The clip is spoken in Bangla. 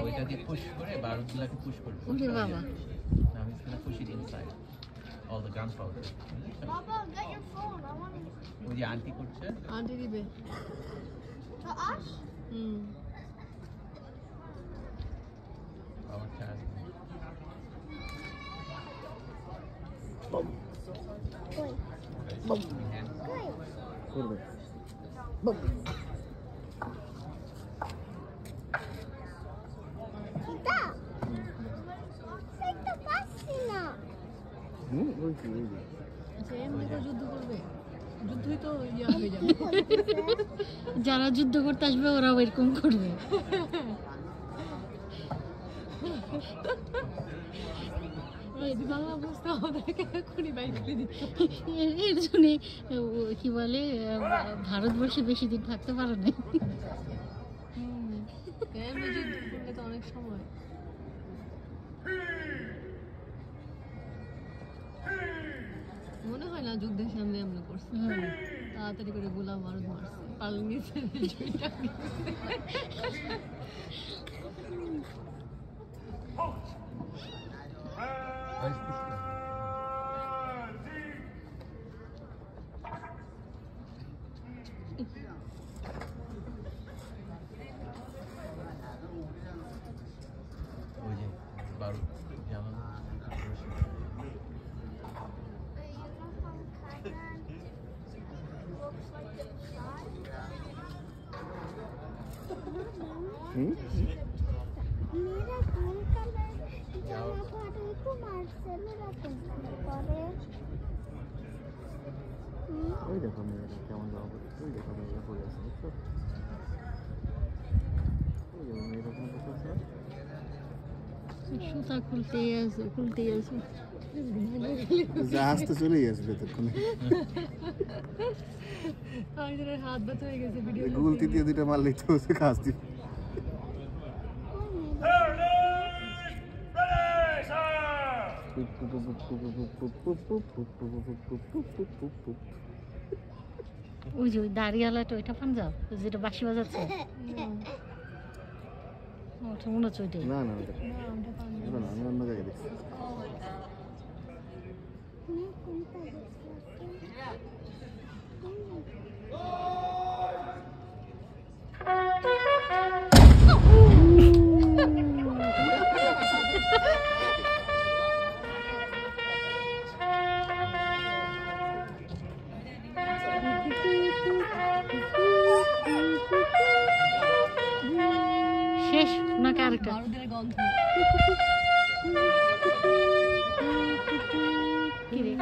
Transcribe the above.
ওইটা দিয়ে পুশ করে বারুদগুলোকে পুশ করবে। ওরে বাবা। Now he's gonna push it inside. All the gunpowder. Papa, get your phone. I want to. ওই যে আন্টি করছে। আন্টি দিবে। To us? Our child. Bum. Wait. Bum. Hand. Wait. করবে bomb Kita. Say the pasina. ওই কি ওই যে এমনি করে যুদ্ধ করবে, যুদ্ধই তো ইয়া হয়ে যাবে। যারা যুদ্ধ করতে আসবে ওরাও এরকম করবে। এর জন্য কি বলে ভারতবর্ষে বেশি দিন থাকতে পারো না। অনেক সময় মনে হয় না যুদ্ধের সামনে আমরা করছি, তাড়াতাড়ি করে গোলা বারুদ মারছে, পালিয়ে নিয়েছে। ওই যে বারুদ জ্বালানো। मेरा कौन कलर जाना पड़े को मार्शल रखूं पड़े ওই দেখো মেয়েরা কেমন যাবো ওই দেখো মেয়েরা পড়ে আছে দেখছো ওই দেখো মেয়েরা কেমন বসে আছে সুতা খুলতেই আছে আসতে চলেই আসবে ততক্ষণে হাত ব্যথা হয়ে গেছে ভিডিও গুগল তৃতীয় দুইটা মারলেই তো কাজ দিই ওই যে দাঁড়িয়ালাটা ওইটা পাঞ্জাব যেটা বাঁশি বাজাচ্ছে ওটা মনে হচ্ছে ওইটাই। না না ওটা না আমি অন্য জায়গায় দেখছি मैं कौन सा শেষ নাকি আরেকটা বারুদের গন্ধ কি রে